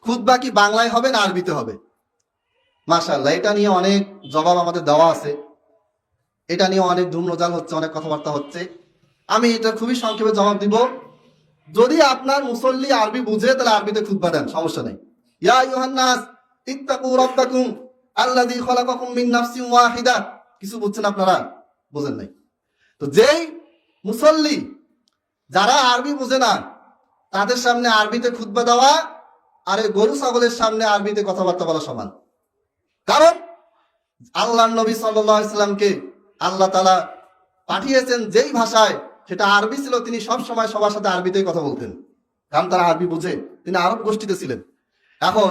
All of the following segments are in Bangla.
খুতবা কি বাংলায় হবে না আরবিতে হবে? মাশাআল্লাহ, এটা নিয়ে অনেক জবাব আমাদের দেওয়া আছে, এটা নিয়ে অনেক ধুমরোজাল হচ্ছে, অনেক কথাবার্তা হচ্ছে। আমি এটা খুবই সংক্ষেপে জবাব দিব। যদি আপনার মুসল্লি আরবি বুঝে তাহলে আরবিতে খুতবা দেন, সমস্যা নেই। ইয়া আইয়ুহান নাস ইত্তাকু রাব্বাকুম আল্লাযী খালাকাকুম মিন নাফসিন ওয়াহিদা। কিছু বুঝছেন আপনারা? বুঝেন নাই? তো যেই মুসল্লি যারা আরবি বুঝে না তাদের সামনে আরবিতে খুতবা দেওয়া আর এই গরু ছাগলের সামনে আরবিতে কথাবার্তা বলা সমান। কারণ আল্লাহ নবী সাল্লাল্লাহু আলাইহি সাল্লামকে আল্লাহ তাআলা পাঠিয়েছেন যেই ভাষায়, সেটা আরবি ছিল। তিনি সব সময় সবার সাথে আরবিতেই কথা বলতেন, কারণ তারা আরবি বুঝে। তিনি আরব গোষ্ঠীতে ছিলেন। এখন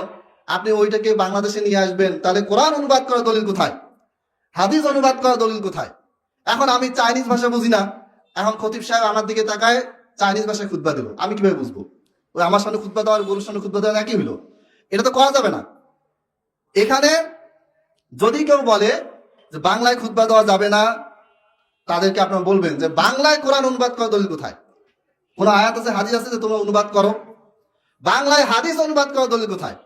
আপনি ওইটাকে বাংলাদেশে নিয়ে আসবেন, তাহলে কোরআন অনুবাদ করা দলিল কোথায়? হাদিস অনুবাদ করা দলিল কোথায়? এখন আমি চাইনিজ ভাষা বুঝি না, এখন খতিব সাহেব আমার দিকে তাকায় চাইনিজ ভাষায় খুতবা দেবো, আমি কিভাবে বুঝবো? ওই আমার সামনে খুতবা দেওয়ার গরুর সামনে খুতবা দেওয়া একই হইলো? এটা তো করা যাবে না। এখানে যদি কেউ বলে যে বাংলায় খুতবা দেওয়া যাবে না, তাদেরকে আপনারা বলবেন যে বাংলায় কোরআন অনুবাদ করা দলিল কোথায়? কোন আয়াত আছে, হাদিস আছে যে তোমরা অনুবাদ করো? বাংলায় হাদিস অনুবাদ করা দলিল কোথায়?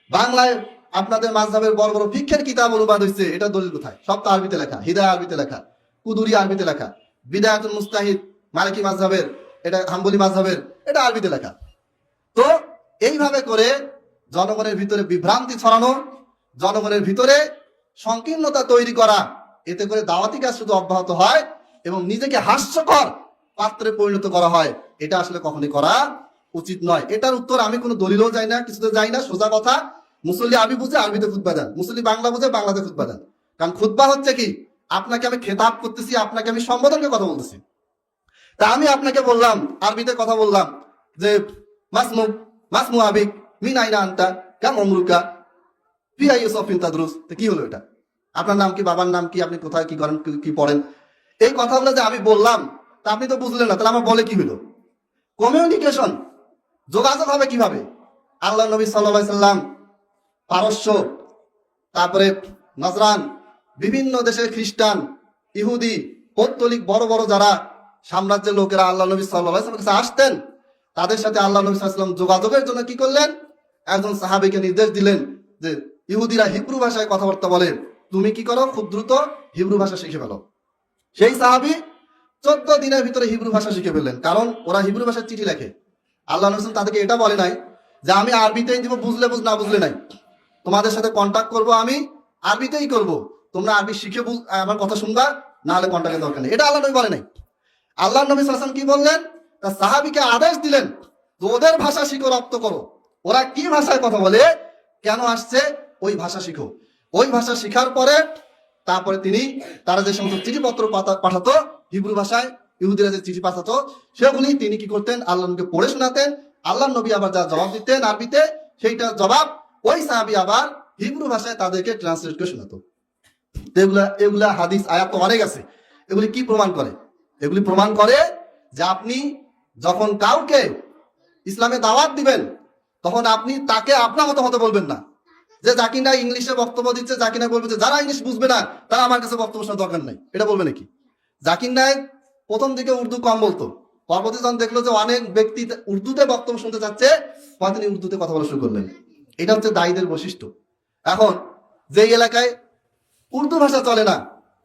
বাংলায় আপনাদের মাযহাবের বড় বড় ফিকহের কিতাব অনুবাদ হয়েছে, এটা দলিল কোথায়? সব তো আরবিতে লেখা, হিদায়া আরবিতে লেখা, কুদুরি আরবিতে লেখা, বিদায়াতুল মুস্তাহিদ মালিকি মাযহাবের, এটা হাম্বলি মাযহাবের, এটা আরবিতে লেখা। তো এইভাবে করে জনগণের ভিতরে বিভ্রান্তি ছড়ানো, জনগণের ভিতরে সংকীর্ণতা তৈরি করা, এতে করে দাওয়াতি কাজ শুধু অব্যাহত হয় এবং নিজেকে হাস্যকর পাত্রে পরিণত করা হয়। এটা আসলে কখনই করা উচিত নয়। এটার উত্তর আমি কোনো দলিলও যাই না, কিছুতে যাই না। সোজা কথা, মুসল্লি আরবি বুঝে আরবিতে খুতবা দেন, মুসল্লি বাংলা বুঝে বাংলাতে খুতবা দেন। কারণ খুতবা হচ্ছে কি, আপনাকে আমি খেতাব করতেছি, আপনাকে আমি সম্বোধনকে কথা বলতেছি। তা আমি আপনাকে বললাম, আরবিতে কথা বললাম যে মাসমু মাসমু আবিক মিন আইনা আনতা কাম আমরুকা ফি আইয়ি সাফিন তাদরুস। তো কি হলো এটা? আপনার নাম কি, বাবার নাম কি, আপনি কোথায় কি করেন, কি পড়েন? এই কথাগুলো যে আমি বললাম, তা আপনি তো বুঝলেন না, তাহলে আমার বলে কি হলো? কমিউনিকেশন, যোগাযোগ হবে কিভাবে? আল্লাহ নবী সাল্লাল্লাহু আলাইহি সাল্লাম পারস্য, তারপরে নজরান, বিভিন্ন দেশের খ্রিস্টান, ইহুদি, পৌত্তলিক বড় বড় যারা সাম্রাজ্যের লোকেরা আল্লাহ নবী সাল্লাল্লাহু আলাইহি ওয়াসাল্লামের কাছে আসতেন, তাদের সাথে আল্লাহ নবী সাল্লাল্লাহু আলাইহি ওয়াসাল্লাম যোগাযোগের জন্য কি করলেন? একজন সাহাবীকে নির্দেশ দিলেন যে ইহুদিরা হিব্রু ভাষায় কথাবার্তা বলে, তুমি কি করো, খুব দ্রুত হিব্রু ভাষা শিখে ফেলো। সেই সাহাবী 14 দিনের ভিতরে হিব্রু ভাষা শিখে ফেললেন, কারণ ওরা হিব্রু ভাষার চিঠি লেখে। আল্লাহ নবী তাদেরকে এটা বলে নাই যে আমি আরবিতেই দিব, বুঝলে বুঝ, না বুঝলে নাই, তোমাদের সাথে কন্ট্যাক্ট করব আমি আরবিতেই করব, তোমরা আরবি শিখে আমার কথা শুনবা, না হলে কন্ট্যাক্টের দরকার নেই। এটা আল্লাহ নবী বলে নাই। আল্লাহ নবী সাল্লাল্লাহু আলাইহি ওয়াসাল্লাম কি বললেন? তার সাহাবীকে আদেশ দিলেন যে ওদের ভাষা শিখো, রপ্ত করো। ওরা কি ভাষায় কথা বলে, কেন আসছে, ওই ভাষা শিখো। ওই ভাষা শিখার পরে তারপরে তিনি, তারা যে সমস্ত চিঠিপত্র পাঠাতো হিব্রু ভাষায়, ইহুদিরা যে চিঠি পাঠাতো, সেগুলি তিনি কি করতেন, আল্লাহ নবীকে পড়ে শোনাতেন। আল্লাহ নবী আবার যা জবাব দিতেন আরবিতে, সেইটা জবাব ওই সাহাবী আবার হিব্রু ভাষায় তাদেরকে ট্রান্সলেট করে শোনাতো। এগুলা হাদিস আয়াত তো অনেক আছে। এগুলি কি প্রমাণ করে? এগুলি প্রমাণ করে যে আপনি যখন কাউকে ইসলামে দাওয়াত দিবেন, তখন আপনি তাকে আপনার মতো হতে বলবেন না। যে জাকির নায়েক ইংলিশে বক্তব্য দিচ্ছে, জাকির নায়েক বলবে যে যারা ইংলিশ বুঝবে না তারা আমার কাছে বক্তব্য শোনার দরকার নাই, এটা বলবে নাকি? জাকির নায়েক প্রথম দিকে উর্দু কম বলতো, পরবর্তী যখন দেখলো যে অনেক ব্যক্তি উর্দুতে বক্তব্য শুনতে চাচ্ছে, তিনি উর্দুতে কথা বলা শুরু করলেন। এটা হচ্ছে দায়ীদের বৈশিষ্ট্য। এখন যেই এলাকায় উর্দু ভাষা চলে না,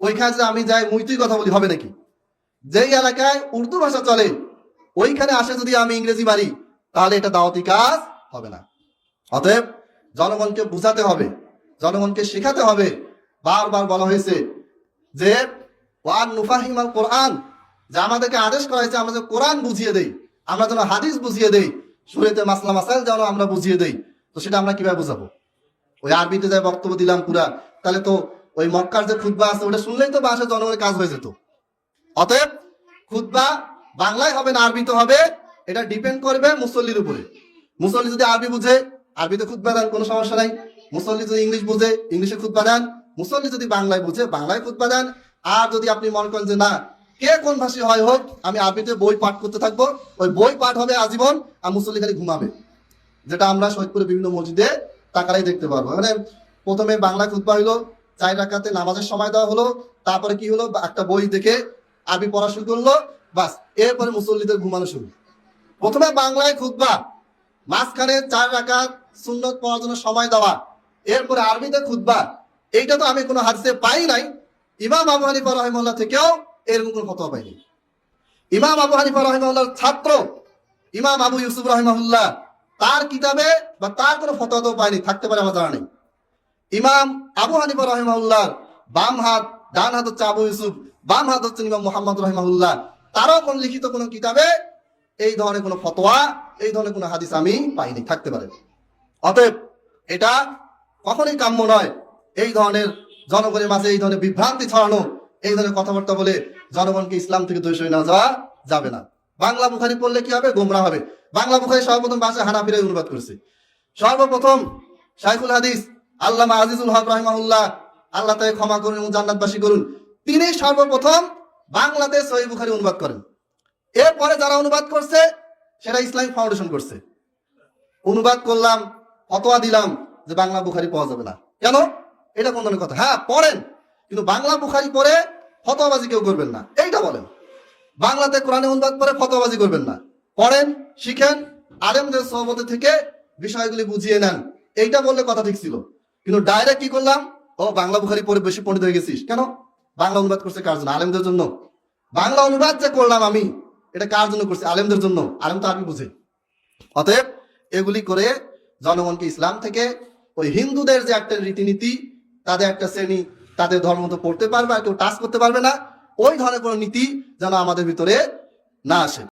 ওইখানে যে আমি যাই মুই তুই কথা বলি, হবে নাকি? যেই এলাকায় উর্দু ভাষা চলে, ওইখানে আসে যদি আমি ইংরেজি মারি, তাহলে এটা দাওয়াতি কাজ হবে না। অতএব জনগণকে বুঝাতে হবে, জনগণকে শেখাতে হবে। বারবার বলা হয়েছে যে ওয়ান নুফাহিমাল কোরআন, যে আমাদেরকে আদেশ করা হয়েছে আমরা যে কোরআন বুঝিয়ে দেই, আমরা যেন হাদিস বুঝিয়ে দেই, শরীয়তে মাসলা মাসাইল যেন আমরা বুঝিয়ে দেই। তো সেটা আমরা কিভাবে বুঝাবো? ওই আরবিতে যাই বক্তব্য দিলাম পুরা, তাহলে তো ওই মক্কার যে খুতবা আছে ওটা শুনলেই তো বাসা জনগণের কাজ হয়ে যেত। অতএব খুতবা বাংলায় হবে না আরবিতে হবে, এটা ডিপেন্ড করবে মুসল্লির উপরে। মুসল্লি যদি আরবি বুঝে আরবিতে খুতবা দেন, কোনো সমস্যা নাই। মুসল্লি যদি ইংলিশ বুঝে ইংলিশে খুতবা দেন, মুসল্লি যদি বাংলায় বুঝে বাংলায় খুতবা দেন। আর যদি আপনি মনে করেন যে না, কে কোন ভাষী হয় হোক, আমি আরবিতে বই পাঠ করতে থাকবো, ওই বই পাঠ হবে আজীবন, আর মুসল্লি খালি ঘুমাবে, যেটা আমরা শহীদপুরে বিভিন্ন মসজিদে তাকারাই দেখতে পারবো। মানে প্রথমে বাংলা খুতবা হইলো, 4 রাকাতে নামাজের সময় দেওয়া হলো, তারপরে কি হলো, একটা বই দেখে আরবি পড়া শুরু করলো, বাস, এরপরে মুসল্লিদের ঘুমানো শুরু। প্রথমে বাংলায় খুতবা, মাঝখানে 4 রাকাত সুন্নত পড়ার জন্য সময় দেওয়া, এরপরে আরবিতে খুতবা, এইটা তো আমি কোনো হাদিসে পাই নাই। ইমাম আবু হানিফা রাহিমাহুল্লাহ থেকেও এরকম কোনো ফতোয়া পাইনি। ইমাম আবু হানিফা রাহিমাহুল্লাহর ছাত্র ইমাম আবু ইউসুফ রাহিমাহুল্লাহ, তার কিতাবে বা তার কোনো ফতোয়া তো পাইনি, থাকতে পারে আমার জানা নেই। ইমাম আবু হানিফা রাহিমাহুল্লাহ বাম হাত, ডান হাত হচ্ছে আবু ইউসুফ, বাম হাত হচ্ছে ইমাম মুহাম্মদ রাহিমাহুল্লাহ, তারও কোন লিখিত কোনো কিতাবে এই ধরনের কোনো ফতোয়া, এই ধরনের কোনো হাদিস আমি পাইনি, থাকতে পারে। অতএব এটা কখনোই কাম্য নয় এই ধরনের জনগণের মাঝে এই ধরনের বিভ্রান্তি ছড়ানো, এই ধরনের কথাবার্তা বলে জনগণকে ইসলাম থেকে দূরে সরিয়ে না যাওয়া যাবে না। বাংলা বুখারি পড়লে কি হবে? গোমরা হবে। বাংলা বুখারি সর্বপ্রথম ভাষায় হানাফিরাই অনুবাদ করেছে। সর্বপ্রথম শাইখুল হাদিস আল্লামা আজিজুল হক রাহিমাহুল্লাহ, আল্লাহ তাকে ক্ষমা করুন এবং জান্নাতবাসী করুন, তিনি সর্বপ্রথম বাংলাতে সহিহ বুখারী অনুবাদ করেন। এরপরে যারা অনুবাদ করছে সেটা ইসলামিক ফাউন্ডেশন করছে। অনুবাদ করলাম, ফতোয়া দিলাম যে বাংলা বুখারী পাওয়া যাবে না, কেন? এটা কোন ধরনের কথা? হ্যাঁ পড়েন, কিন্তু বাংলা বুখারী পড়ে ফতোয়াবাজি কেউ করবেন না, এইটা বলেন। বাংলাতে কোরআনে অনুবাদ করে ফতোয়াবাজি করবেন না, পড়েন, শিখেন, আলেমদের সোহবতে থেকে বিষয়গুলি বুঝিয়ে নেন, এইটা বললে কথা ঠিক ছিল। কিন্তু ডাইরেক্ট কি করলাম? ও বাংলা বুখারী পড়ে বেশি পণ্ডিত হয়ে গেছিস, কেন? বাংলা অনুবাদ করছে কার জন্য? আলেমদের জন্য। বাংলা অনুবাদ যে করলাম আমি, এটা কার জন্য করছি? আলেমদের জন্য। আলেম তো আরবি বুঝে। অতএব এগুলি করে জনগণকে ইসলাম থেকে, ওই হিন্দুদের যে একটা রীতিনীতি, তাদের একটা শ্রেণী তাদের ধর্ম মতো পড়তে পারবে আর কেউ টাচ করতে পারবে না, ওই ধরনের কোনো নীতি যেন আমাদের ভিতরে না আসে।